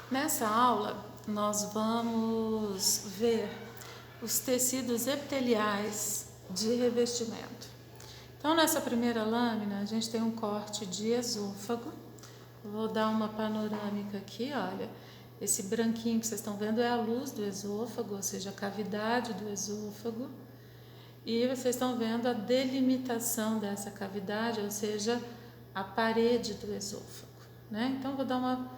Nessa aula, nós vamos ver os tecidos epiteliais de revestimento. Então, nessa primeira lâmina, a gente tem um corte de esôfago. Vou dar uma panorâmica aqui, olha. Esse branquinho que vocês estão vendo é a luz do esôfago, ou seja, a cavidade do esôfago. E vocês estão vendo a delimitação dessa cavidade, ou seja, a parede do esôfago, né? Então, vou dar uma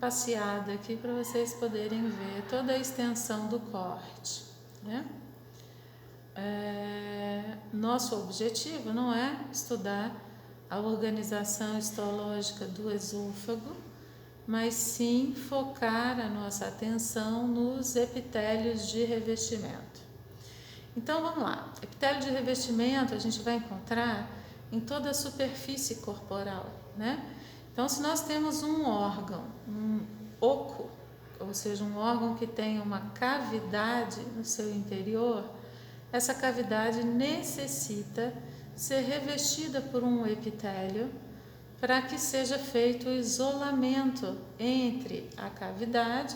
passeada aqui para vocês poderem ver toda a extensão do corte, né? Nosso objetivo não é estudar a organização histológica do esôfago, mas sim focar a nossa atenção nos epitélios de revestimento. Então vamos lá, epitélio de revestimento a gente vai encontrar em toda a superfície corporal, né? Então, se nós temos um órgão, um oco, ou seja, um órgão que tem uma cavidade no seu interior, essa cavidade necessita ser revestida por um epitélio para que seja feito o isolamento entre a cavidade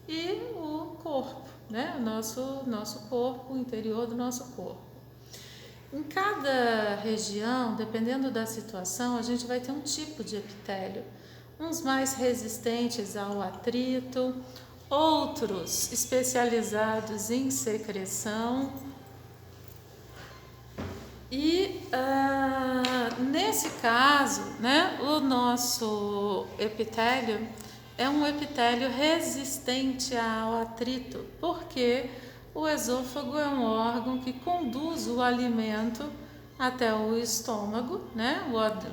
e o corpo, né? O nosso corpo, o interior do nosso corpo. Em cada região, dependendo da situação, a gente vai ter um tipo de epitélio. Uns mais resistentes ao atrito, outros especializados em secreção. E nesse caso, né, o nosso epitélio é um epitélio resistente ao atrito, porque o esôfago é um órgão que conduz o alimento até o estômago, né?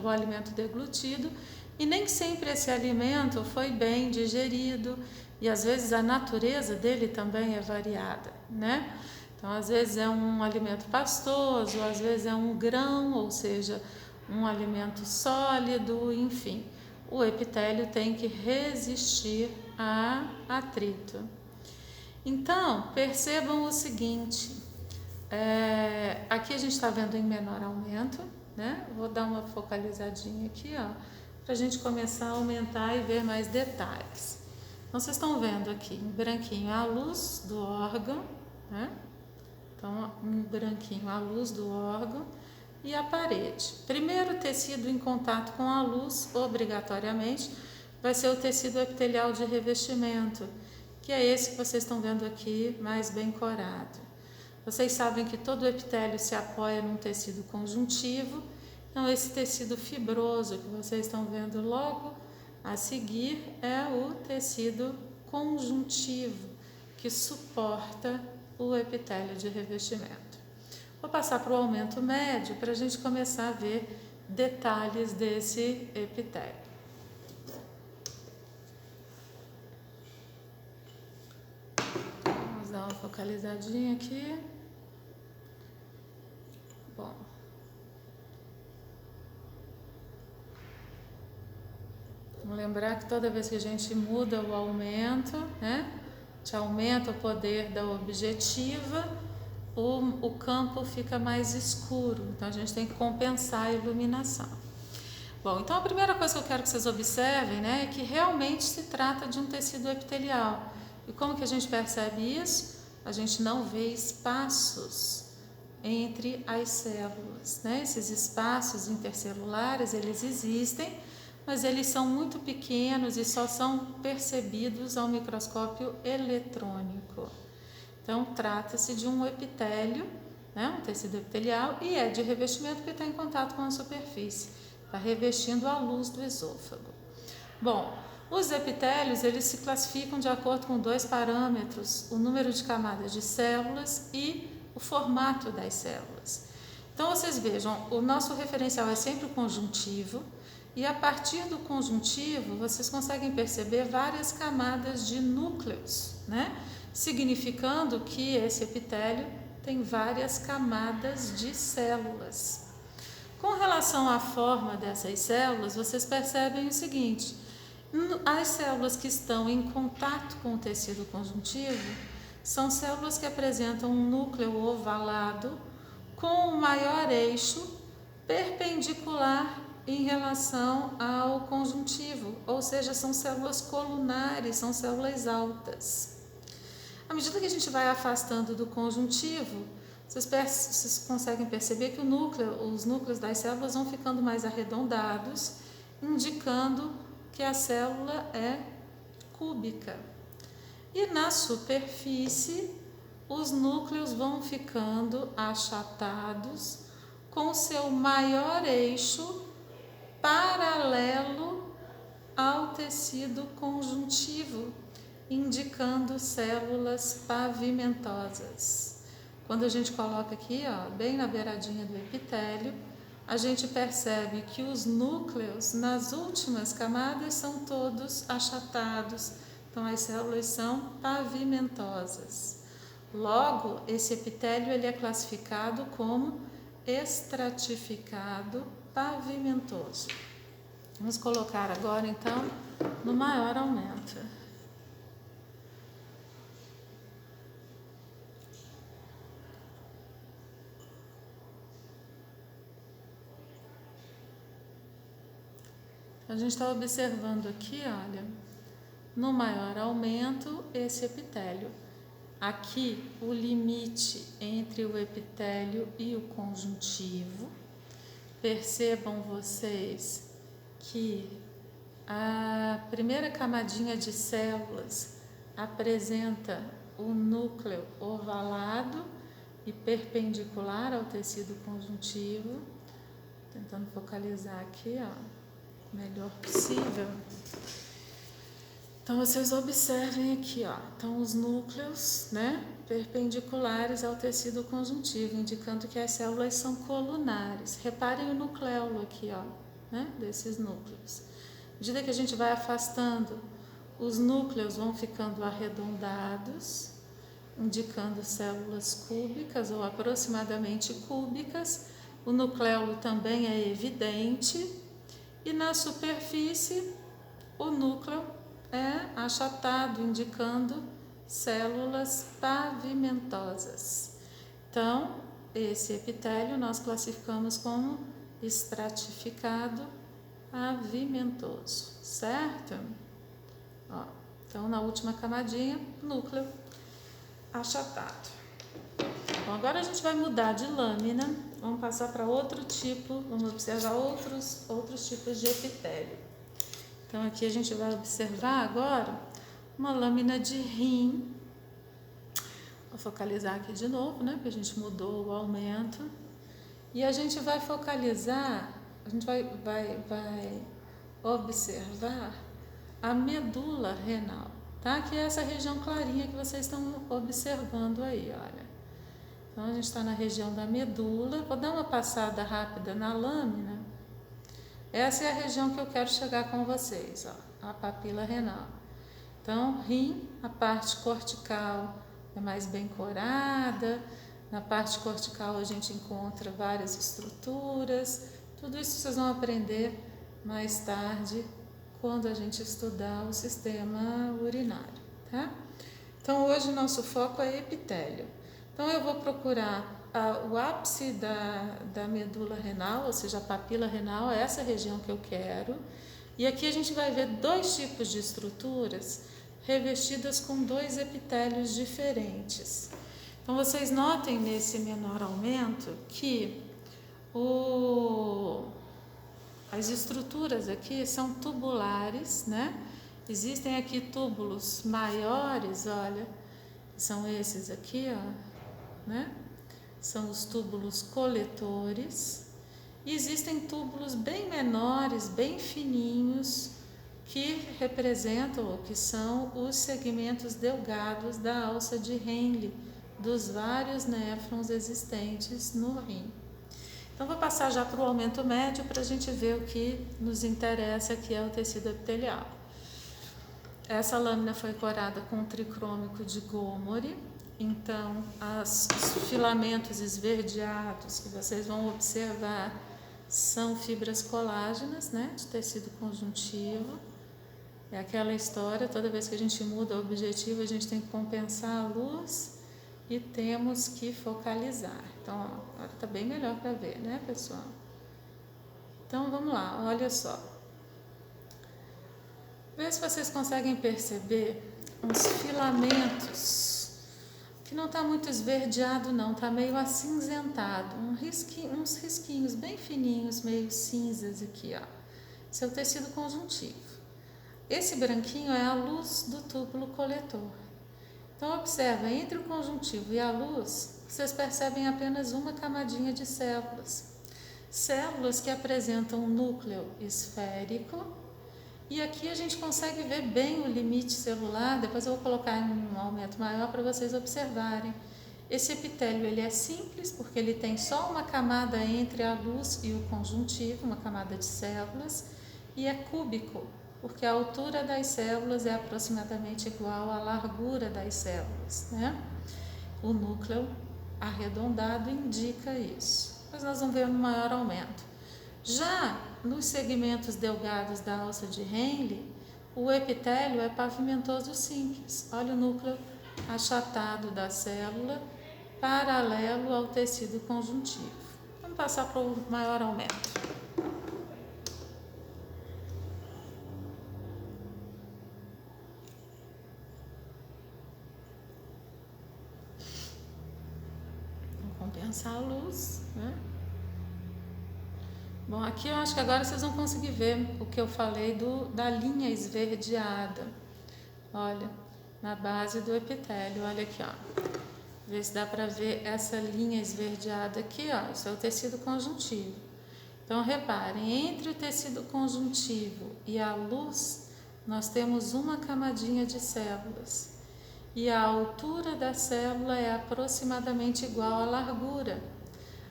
O alimento deglutido, e nem sempre esse alimento foi bem digerido, e às vezes a natureza dele também é variada, né? Então, às vezes é um alimento pastoso, às vezes é um grão, ou seja, um alimento sólido, enfim. O epitélio tem que resistir a atrito. Então, percebam o seguinte, aqui a gente está vendo em menor aumento, né? Vou dar uma focalizadinha aqui, ó, para a gente começar a aumentar e ver mais detalhes. Então, vocês estão vendo aqui em branquinho a luz do órgão, né? Então, em branquinho a luz do órgão e a parede. Primeiro tecido em contato com a luz, obrigatoriamente, vai ser o tecido epitelial de revestimento, que é esse que vocês estão vendo aqui, mais bem corado. Vocês sabem que todo o epitélio se apoia num tecido conjuntivo, então esse tecido fibroso que vocês estão vendo logo a seguir é o tecido conjuntivo, que suporta o epitélio de revestimento. Vou passar para o aumento médio para a gente começar a ver detalhes desse epitélio. Vamos dar uma focalizadinha aqui. Bom. Vamos lembrar que toda vez que a gente muda o aumento, né? A gente aumenta o poder da objetiva, o campo fica mais escuro, então a gente tem que compensar a iluminação. Bom, então a primeira coisa que eu quero que vocês observem, né, é que realmente se trata de um tecido epitelial. E como que a gente percebe isso? A gente não vê espaços entre as células, né? Esses espaços intercelulares, eles existem, mas eles são muito pequenos e só são percebidos ao microscópio eletrônico. Então, trata-se de um epitélio, né, um tecido epitelial, e é de revestimento que está em contato com a superfície, está revestindo a luz do esôfago. Bom, os epitélios, eles se classificam de acordo com dois parâmetros, o número de camadas de células e o formato das células. Então, vocês vejam, o nosso referencial é sempre o conjuntivo, e a partir do conjuntivo, vocês conseguem perceber várias camadas de núcleos, né? Significando que esse epitélio tem várias camadas de células. Com relação à forma dessas células, vocês percebem o seguinte: as células que estão em contato com o tecido conjuntivo são células que apresentam um núcleo ovalado com um maior eixo perpendicular em relação ao conjuntivo, ou seja, são células colunares, são células altas. À medida que a gente vai afastando do conjuntivo, vocês conseguem perceber que os núcleos das células vão ficando mais arredondados, indicando que a célula é cúbica. E na superfície, os núcleos vão ficando achatados com seu maior eixo paralelo ao tecido conjuntivo, indicando células pavimentosas. Quando a gente coloca aqui, ó, bem na beiradinha do epitélio, a gente percebe que os núcleos nas últimas camadas são todos achatados, então as células são pavimentosas. Logo, esse epitélio ele é classificado como estratificado pavimentoso. Vamos colocar agora então no maior aumento. A gente está observando aqui, olha, no maior aumento, esse epitélio. Aqui, o limite entre o epitélio e o conjuntivo. Percebam vocês que a primeira camadinha de células apresenta o núcleo ovalado e perpendicular ao tecido conjuntivo. Tentando focalizar aqui, ó, o melhor possível. Então, vocês observem aqui, ó, então os núcleos, né, perpendiculares ao tecido conjuntivo, indicando que as células são colunares. Reparem o nucleolo aqui, ó, né, desses núcleos. À medida que a gente vai afastando, os núcleos vão ficando arredondados, indicando células cúbicas ou aproximadamente cúbicas. O nucleolo também é evidente e na superfície o núcleo é achatado, indicando células pavimentosas. Então, esse epitélio nós classificamos como estratificado pavimentoso, certo? Ó, então, na última camadinha, núcleo achatado. Bom, agora a gente vai mudar de lâmina, vamos passar para outro tipo, vamos observar outros tipos de epitélio. Então, aqui a gente vai observar agora uma lâmina de rim. Vou focalizar aqui de novo, né? Porque a gente mudou o aumento. E a gente vai focalizar, a gente vai observar a medula renal, tá? Que é essa região clarinha que vocês estão observando aí, olha. Então, a gente está na região da medula. Vou dar uma passada rápida na lâmina. Essa é a região que eu quero chegar com vocês, ó, a papila renal. Então, rim, a parte cortical é mais bem corada. Na parte cortical a gente encontra várias estruturas. Tudo isso vocês vão aprender mais tarde, quando a gente estudar o sistema urinário, tá? Então, hoje o nosso foco é epitélio. Então, eu vou procurar o ápice da medula renal, ou seja, a papila renal, é essa região que eu quero. E aqui a gente vai ver dois tipos de estruturas revestidas com dois epitélios diferentes. Então, vocês notem nesse menor aumento que as estruturas aqui são tubulares, né? Existem aqui túbulos maiores, olha, são esses aqui, ó, né? São os túbulos coletores. E existem túbulos bem menores, bem fininhos, que representam ou que são os segmentos delgados da alça de Henle, dos vários néfrons existentes no rim. Então, vou passar já para o aumento médio para a gente ver o que nos interessa, que é o tecido epitelial. Essa lâmina foi corada com tricrômico de Gomori. Então, os filamentos esverdeados que vocês vão observar são fibras colágenas, né, de tecido conjuntivo. É aquela história, toda vez que a gente muda o objetivo, a gente tem que compensar a luz e temos que focalizar. Então, ó, agora está bem melhor para ver, né, pessoal? Então vamos lá, olha só. Vê se vocês conseguem perceber uns filamentos que não está muito esverdeado não, está meio acinzentado, uns risquinhos bem fininhos, meio cinzas aqui, ó. Esse é o tecido conjuntivo. Esse branquinho é a luz do túbulo coletor. Então observa, entre o conjuntivo e a luz, vocês percebem apenas uma camadinha de células. Células que apresentam um núcleo esférico, e aqui a gente consegue ver bem o limite celular. Depois eu vou colocar em um aumento maior para vocês observarem. Esse epitélio ele é simples porque ele tem só uma camada entre a luz e o conjuntivo, uma camada de células, e é cúbico porque a altura das células é aproximadamente igual à largura das células, né? O núcleo arredondado indica isso. Mas nós vamos ver um maior aumento. Já nos segmentos delgados da alça de Henle, o epitélio é pavimentoso simples. Olha o núcleo achatado da célula, paralelo ao tecido conjuntivo. Vamos passar para o maior aumento. Vamos compensar a luz, né? Bom, aqui eu acho que agora vocês vão conseguir ver o que eu falei da linha esverdeada. Olha, na base do epitélio, olha aqui, ó. Vê se dá para ver essa linha esverdeada aqui, ó. Isso é o tecido conjuntivo. Então, reparem, entre o tecido conjuntivo e a luz, nós temos uma camadinha de células. E a altura da célula é aproximadamente igual à largura.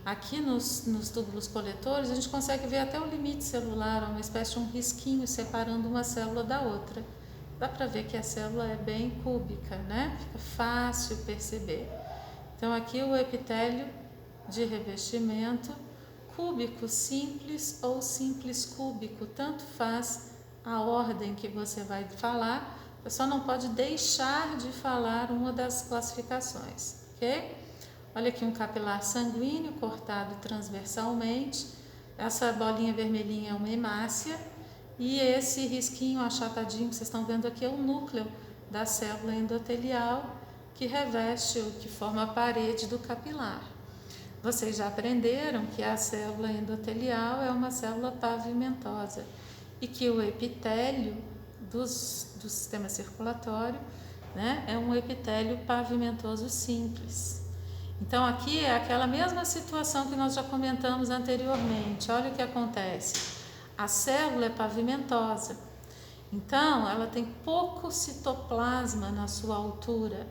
Aqui nos túbulos coletores, a gente consegue ver até o limite celular, uma espécie de um risquinho separando uma célula da outra. Dá para ver que a célula é bem cúbica, né? Fica fácil perceber. Então, aqui o epitélio de revestimento, cúbico simples ou simples cúbico, tanto faz a ordem que você vai falar, você só não pode deixar de falar uma das classificações, ok? Olha aqui um capilar sanguíneo cortado transversalmente, essa bolinha vermelhinha é uma hemácia e esse risquinho achatadinho que vocês estão vendo aqui é o núcleo da célula endotelial que reveste ou que forma a parede do capilar. Vocês já aprenderam que a célula endotelial é uma célula pavimentosa e que o epitélio do sistema circulatório, né, é um epitélio pavimentoso simples. Então aqui é aquela mesma situação que nós já comentamos anteriormente. Olha o que acontece. A célula é pavimentosa. Então ela tem pouco citoplasma na sua altura.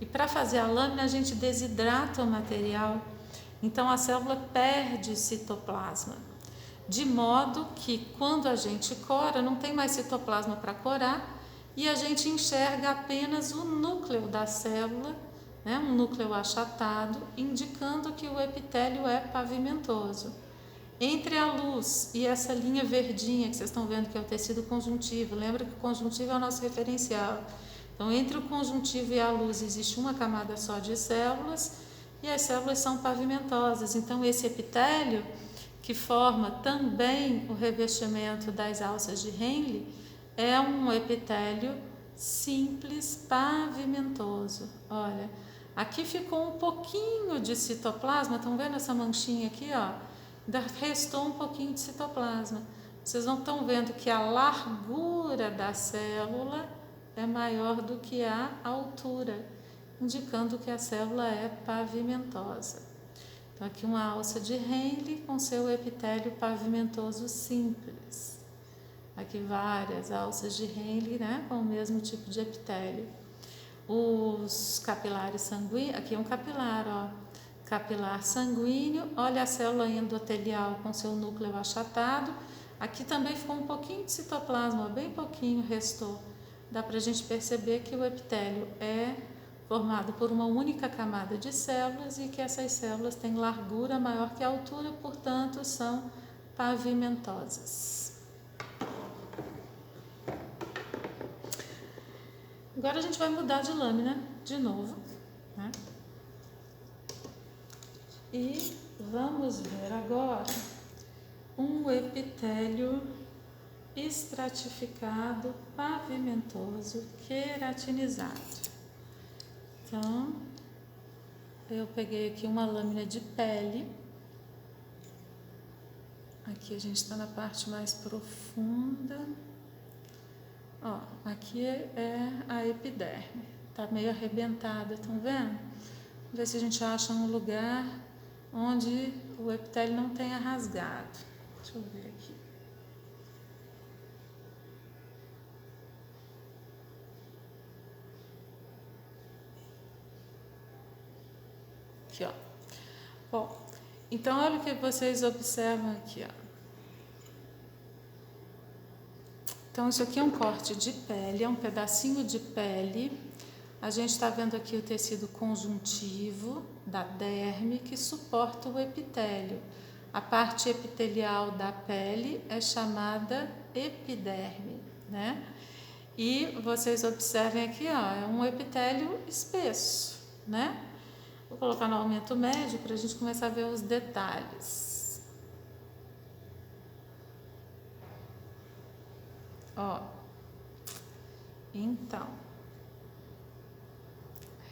E para fazer a lâmina a gente desidrata o material. Então a célula perde citoplasma. De modo que quando a gente cora não tem mais citoplasma para corar e a gente enxerga apenas o núcleo da célula, né, um núcleo achatado, indicando que o epitélio é pavimentoso. Entre a luz e essa linha verdinha que vocês estão vendo que é o tecido conjuntivo, lembra que o conjuntivo é o nosso referencial. Então, entre o conjuntivo e a luz existe uma camada só de células e as células são pavimentosas. Então, esse epitélio, que forma também o revestimento das alças de Henle, é um epitélio simples pavimentoso. Olha, aqui ficou um pouquinho de citoplasma, estão vendo essa manchinha aqui, ó? Restou um pouquinho de citoplasma. Vocês não estão vendo que a largura da célula é maior do que a altura, indicando que a célula é pavimentosa. Então, aqui uma alça de Henle com seu epitélio pavimentoso simples. Aqui várias alças de Henle, né, com o mesmo tipo de epitélio. Os capilares sanguíneos, aqui é um capilar, ó, capilar sanguíneo, olha a célula endotelial com seu núcleo achatado. Aqui também ficou um pouquinho de citoplasma, bem pouquinho restou. Dá para a gente perceber que o epitélio é formado por uma única camada de células e que essas células têm largura maior que a altura, portanto, são pavimentosas. Agora a gente vai mudar de lâmina de novo, né? E vamos ver agora um epitélio estratificado, pavimentoso, queratinizado. Então, eu peguei aqui uma lâmina de pele. Aqui a gente está na parte mais profunda. Ó, aqui é a epiderme. Tá meio arrebentada, estão vendo? Vamos ver se a gente acha um lugar onde o epitélio não tenha rasgado. Deixa eu ver aqui. Aqui, ó. Bom, então olha o que vocês observam aqui, ó. Então isso aqui é um corte de pele, é um pedacinho de pele. A gente está vendo aqui o tecido conjuntivo da derme que suporta o epitélio. A parte epitelial da pele é chamada epiderme, né? E vocês observem aqui, ó, é um epitélio espesso, né? Vou colocar no aumento médio para a gente começar a ver os detalhes. Ó, então,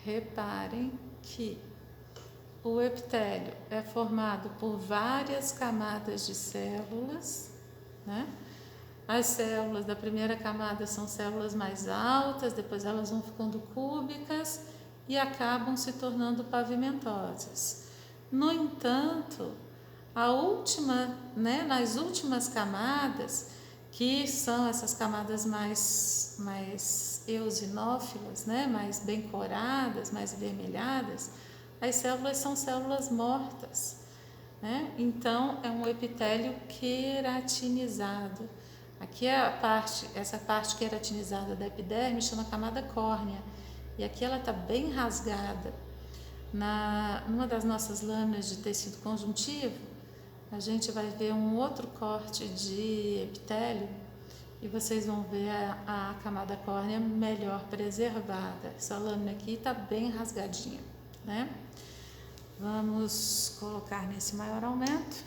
reparem que o epitélio é formado por várias camadas de células, né? As células da primeira camada são células mais altas, depois elas vão ficando cúbicas e acabam se tornando pavimentosas. No entanto, a última, né, nas últimas camadas, que são essas camadas mais eosinófilas, né, mais bem coradas, mais avermelhadas, as células são células mortas, né? Então é um epitélio queratinizado. Aqui é essa parte queratinizada da epiderme chama camada córnea, e aqui ela está bem rasgada. Numa das nossas lâminas de tecido conjuntivo, a gente vai ver um outro corte de epitélio e vocês vão ver a camada córnea melhor preservada. Essa lâmina aqui está bem rasgadinha, né? Vamos colocar nesse maior aumento.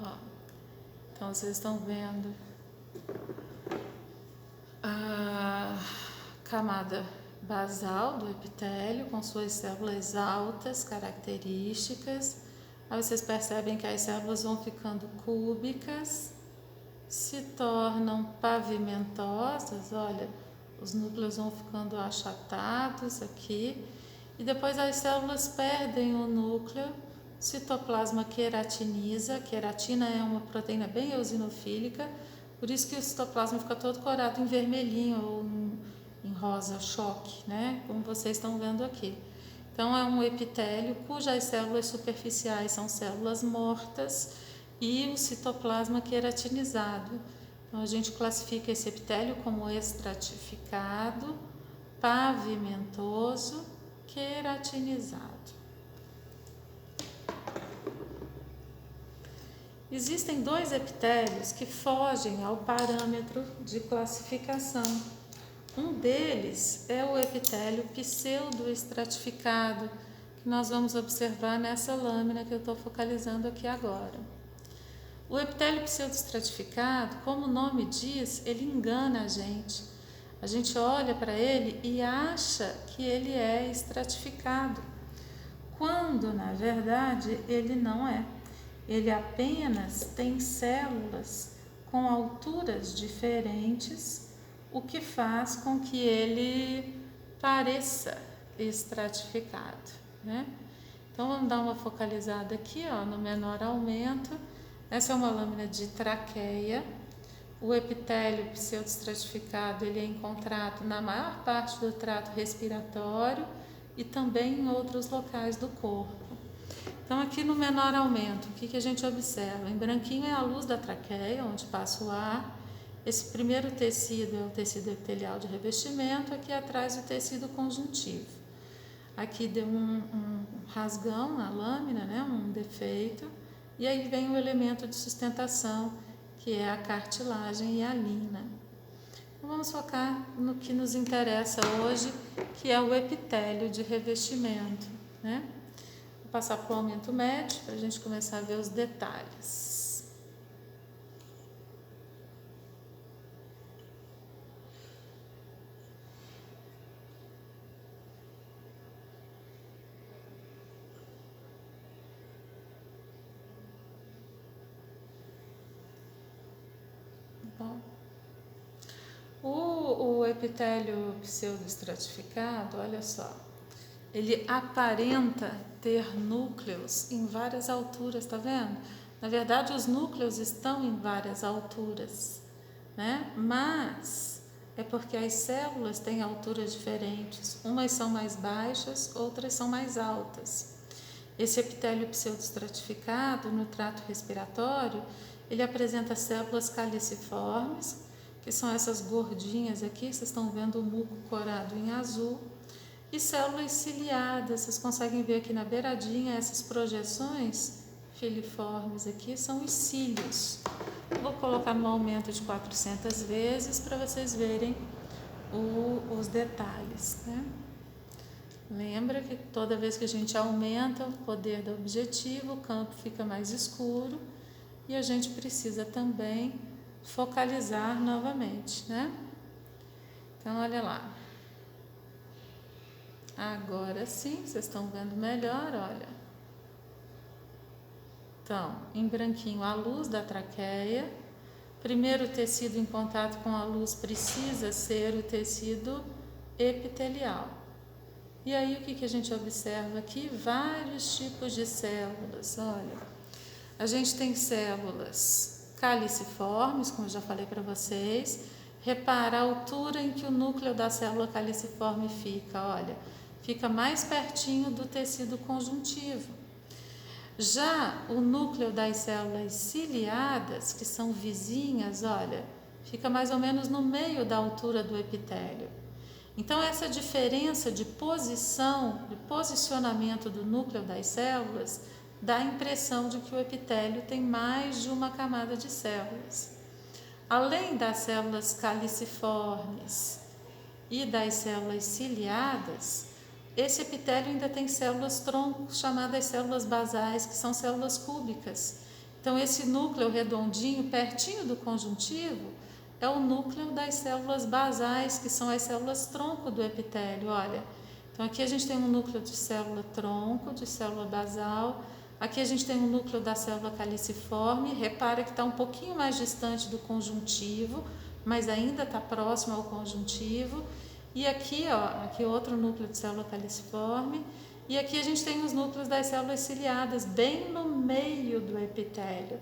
Ó, então vocês estão vendo a camada basal do epitélio com suas células altas características. Aí vocês percebem que as células vão ficando cúbicas, se tornam pavimentosas, olha, os núcleos vão ficando achatados aqui, e depois as células perdem o núcleo, citoplasma queratiniza. Queratina é uma proteína bem eosinofílica, por isso que o citoplasma fica todo corado em vermelhinho ou em rosa choque, né? Como vocês estão vendo aqui. Então é um epitélio cujas células superficiais são células mortas e o citoplasma queratinizado. Então a gente classifica esse epitélio como estratificado, pavimentoso, queratinizado. Existem dois epitélios que fogem ao parâmetro de classificação. Um deles é o epitélio pseudoestratificado, que nós vamos observar nessa lâmina que eu estou focalizando aqui agora. O epitélio pseudoestratificado, como o nome diz, ele engana a gente. A gente olha para ele e acha que ele é estratificado, quando na verdade ele não é. Ele apenas tem células com alturas diferentes, o que faz com que ele pareça estratificado, né? Então vamos dar uma focalizada aqui, ó, no menor aumento. Essa é uma lâmina de traqueia. O epitélio pseudoestratificado ele é encontrado na maior parte do trato respiratório e também em outros locais do corpo. Então aqui no menor aumento, o que a gente observa? Em branquinho é a luz da traqueia, onde passa o ar. Esse primeiro tecido é o tecido epitelial de revestimento, aqui atrás o tecido conjuntivo. Aqui deu um rasgão na lâmina, né, um defeito, e aí vem o elemento de sustentação, que é a cartilagem e a lina. Vamos focar no que nos interessa hoje, que é o epitélio de revestimento, né? Vou passar para o aumento médio para a gente começar a ver os detalhes. Bom, o epitélio pseudoestratificado, olha só, ele aparenta ter núcleos em várias alturas, tá vendo? Na verdade, os núcleos estão em várias alturas, né? Mas é porque as células têm alturas diferentes. Umas são mais baixas, outras são mais altas. Esse epitélio pseudoestratificado no trato respiratório, ele apresenta células caliciformes, que são essas gordinhas aqui, vocês estão vendo o muco corado em azul, e células ciliadas, vocês conseguem ver aqui na beiradinha essas projeções filiformes aqui, são os cílios. Vou colocar no aumento de 400 vezes para vocês verem os detalhes, né? Lembra que toda vez que a gente aumenta o poder do objetivo, o campo fica mais escuro e a gente precisa também focalizar novamente, né? Então, olha lá. Agora sim, vocês estão vendo melhor, olha. Então, em branquinho, a luz da traqueia. Primeiro, o tecido em contato com a luz precisa ser o tecido epitelial. E aí, o que a gente observa aqui? Vários tipos de células, olha. A gente tem células caliciformes, como eu já falei para vocês. Repara a altura em que o núcleo da célula caliciforme fica, olha. Fica mais pertinho do tecido conjuntivo. Já o núcleo das células ciliadas, que são vizinhas, olha, fica mais ou menos no meio da altura do epitélio. Então, essa diferença de posição, de posicionamento do núcleo das células, dá a impressão de que o epitélio tem mais de uma camada de células. Além das células caliciformes e das células ciliadas, esse epitélio ainda tem células tronco, chamadas células basais, que são células cúbicas. Então, esse núcleo redondinho, pertinho do conjuntivo, é o núcleo das células basais, que são as células tronco do epitélio, olha. Então, aqui a gente tem um núcleo de célula tronco, de célula basal. Aqui a gente tem um núcleo da célula caliciforme. Repara que está um pouquinho mais distante do conjuntivo, mas ainda está próximo ao conjuntivo. E aqui, ó, aqui outro núcleo de célula caliciforme. E aqui a gente tem os núcleos das células ciliadas, bem no meio do epitélio.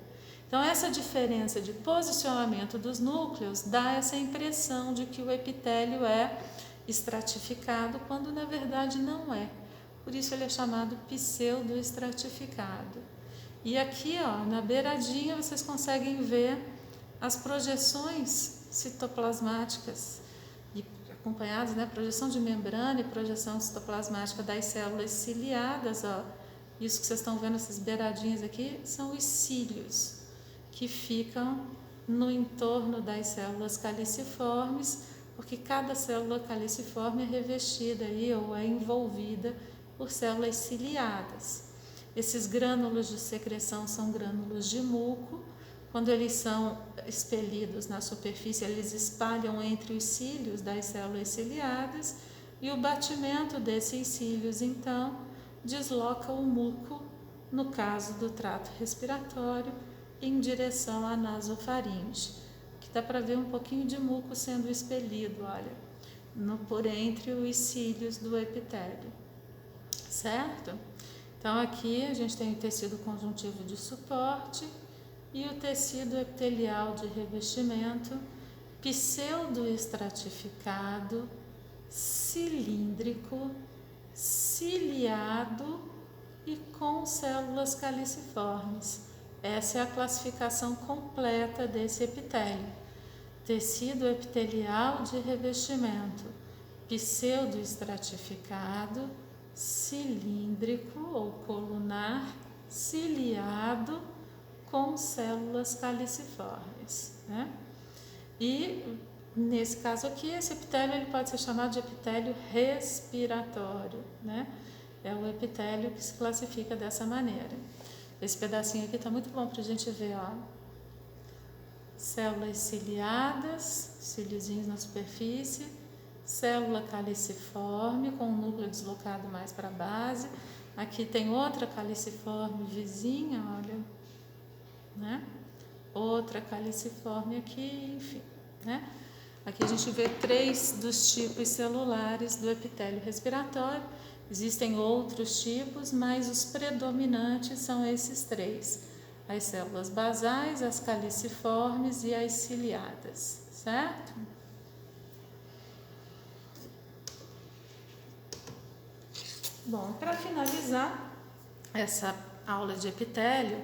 Então, essa diferença de posicionamento dos núcleos dá essa impressão de que o epitélio é estratificado, quando na verdade não é. Por isso ele é chamado pseudoestratificado. E aqui, ó, na beiradinha, vocês conseguem ver as projeções citoplasmáticas, e acompanhadas, né, projeção de membrana e projeção citoplasmática das células ciliadas, ó. Isso que vocês estão vendo, essas beiradinhas aqui, são os cílios, que ficam no entorno das células caliciformes, porque cada célula caliciforme é revestida aí, ou é envolvida por células ciliadas. Esses grânulos de secreção são grânulos de muco. Quando eles são expelidos na superfície, eles espalham entre os cílios das células ciliadas, e o batimento desses cílios, então, desloca o muco, no caso do trato respiratório, em direção à nasofaringe, que dá para ver um pouquinho de muco sendo expelido, olha, por entre os cílios do epitélio, certo? Então, aqui a gente tem o tecido conjuntivo de suporte e o tecido epitelial de revestimento, pseudoestratificado, cilíndrico, ciliado e com células caliciformes. Essa é a classificação completa desse epitélio. Tecido epitelial de revestimento, pseudoestratificado, cilíndrico ou colunar, ciliado, com células caliciformes, né? E Nesse caso aqui, esse epitélio ele pode ser chamado de epitélio respiratório, né? É o epitélio que se classifica dessa maneira. Esse pedacinho aqui está muito bom para a gente ver, ó. Células ciliadas, cíliozinhos na superfície, célula caliciforme com o núcleo deslocado mais para a base. Aqui tem outra caliciforme vizinha, olha, né? Outra caliciforme aqui, enfim, né? Aqui a gente vê 3 dos tipos celulares do epitélio respiratório. Existem outros tipos, mas os predominantes são esses 3. As células basais, as caliciformes e as ciliadas, certo? Bom, para finalizar essa aula de epitélio,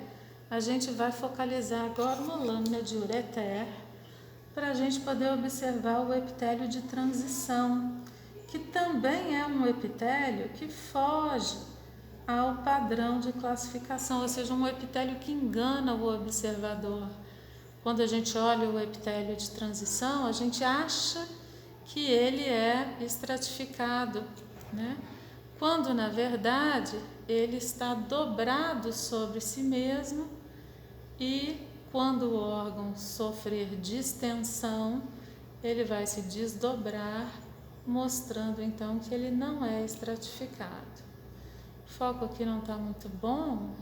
a gente vai focalizar agora no lâmina de ureter, para a gente poder observar o epitélio de transição, que também é um epitélio que foge ao padrão de classificação, ou seja, um epitélio que engana o observador. Quando a gente olha o epitélio de transição, a gente acha que ele é estratificado, né? Quando, na verdade, ele está dobrado sobre si mesmo e quando o órgão sofrer distensão, ele vai se desdobrar, mostrando então que ele não é estratificado. O foco aqui não está muito bom.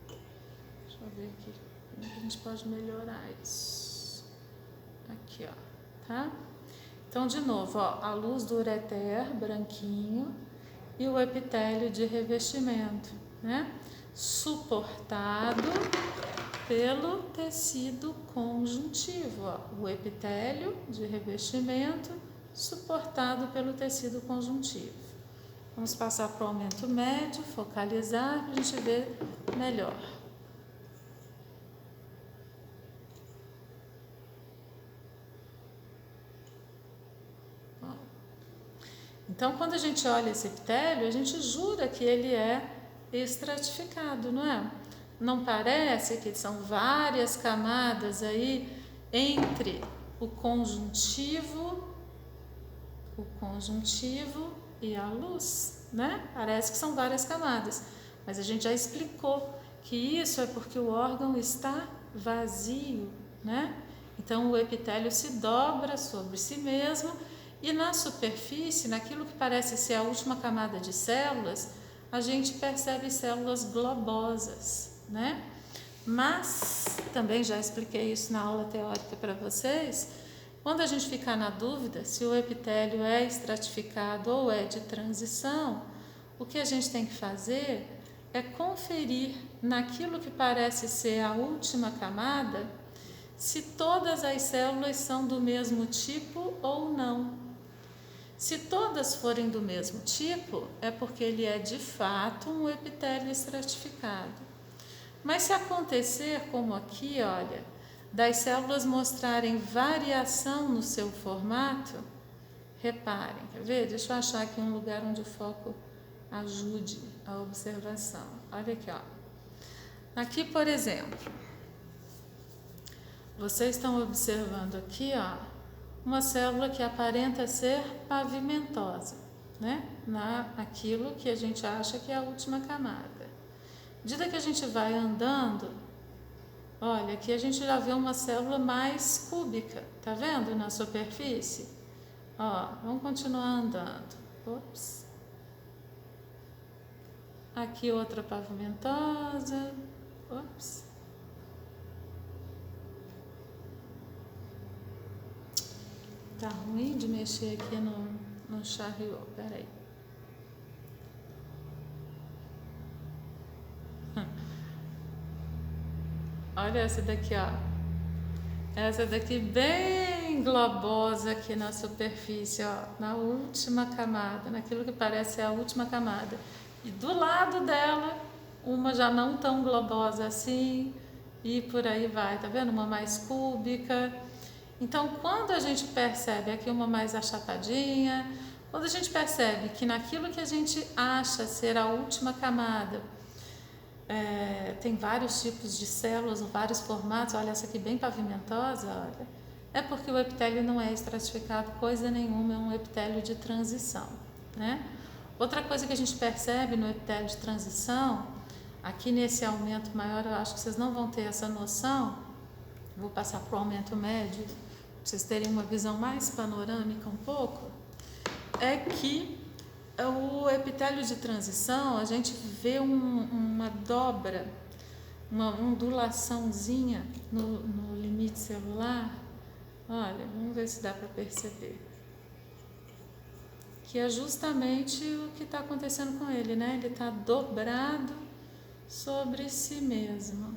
Deixa eu ver aqui como é que a gente pode melhorar isso. Aqui, ó, tá? Então, de novo, ó, a luz do ureter, branquinho, e o epitélio de revestimento, né? Suportado pelo tecido conjuntivo, ó, o epitélio de revestimento suportado pelo tecido conjuntivo. Vamos passar para o aumento médio, focalizar para a gente ver melhor. Então, quando a gente olha esse epitélio, a gente jura que ele é estratificado, não é? Não parece que são várias camadas aí entre o conjuntivo e a luz, né? Parece que são várias camadas, mas a gente já explicou que isso é porque o órgão está vazio, né? Então o epitélio se dobra sobre si mesmo e na superfície, naquilo que parece ser a última camada de células, a gente percebe células globosas, né? Mas, também já expliquei isso na aula teórica para vocês, quando a gente ficar na dúvida se o epitélio é estratificado ou é de transição, o que a gente tem que fazer é conferir naquilo que parece ser a última camada, se todas as células são do mesmo tipo ou não. Se todas forem do mesmo tipo, é porque ele é de fato um epitélio estratificado. Mas se acontecer como aqui, olha, das células mostrarem variação no seu formato, reparem, quer ver? Deixa eu achar aqui um lugar onde o foco ajude a observação. Olha aqui, ó. Aqui, por exemplo, vocês estão observando aqui, ó, uma célula que aparenta ser pavimentosa, né? Naquilo que a gente acha que é a última camada. À medida que a gente vai andando, olha, aqui a gente já vê uma célula mais cúbica, tá vendo na superfície? Ó, vamos continuar andando. Ops. Aqui outra pavimentosa. Ops. Tá ruim de mexer aqui no chariot, peraí. Olha essa daqui, ó. Essa daqui bem globosa aqui na superfície, ó, na última camada, naquilo que parece ser a última camada. E do lado dela, uma já não tão globosa assim, e por aí vai, tá vendo? Uma mais cúbica. Então, quando a gente percebe aqui uma mais achatadinha, quando a gente percebe que naquilo que a gente acha ser a última camada, tem vários tipos de células, vários formatos, olha essa aqui bem pavimentosa, olha, É porque o epitélio não é estratificado coisa nenhuma, é um epitélio de transição, né? Outra coisa que a gente percebe no epitélio de transição, aqui nesse aumento maior, eu acho que vocês não vão ter essa noção, vou passar para o aumento médio, para vocês terem uma visão mais panorâmica um pouco, é que o epitélio de transição, a gente vê uma dobra, uma ondulaçãozinha no limite celular. Olha, vamos ver se dá para perceber. Que é justamente o que está acontecendo com ele, né? Ele está dobrado sobre si mesmo.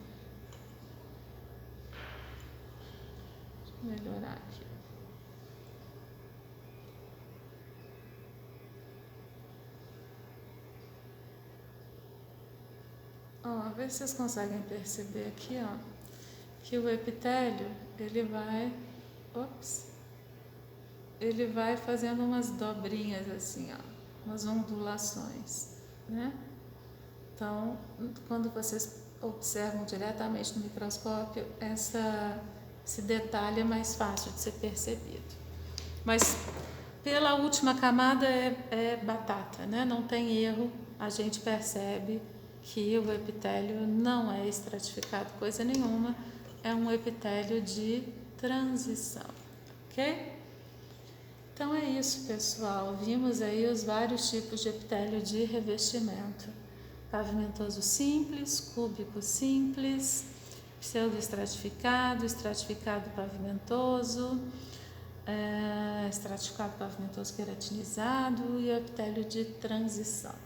Deixa eu melhorar aqui. Ó, vê se vocês conseguem perceber aqui, ó, que o epitélio, ele vai fazendo umas dobrinhas assim, ó, umas ondulações, né? Então, quando vocês observam diretamente no microscópio, esse detalhe é mais fácil de ser percebido. Mas pela última camada é batata, né? Não tem erro, a gente percebe que o epitélio não é estratificado coisa nenhuma, é um epitélio de transição, ok? Então é isso, pessoal. Vimos aí os vários tipos de epitélio de revestimento. Pavimentoso simples, cúbico simples, pseudoestratificado, estratificado pavimentoso, estratificado pavimentoso queratinizado e epitélio de transição.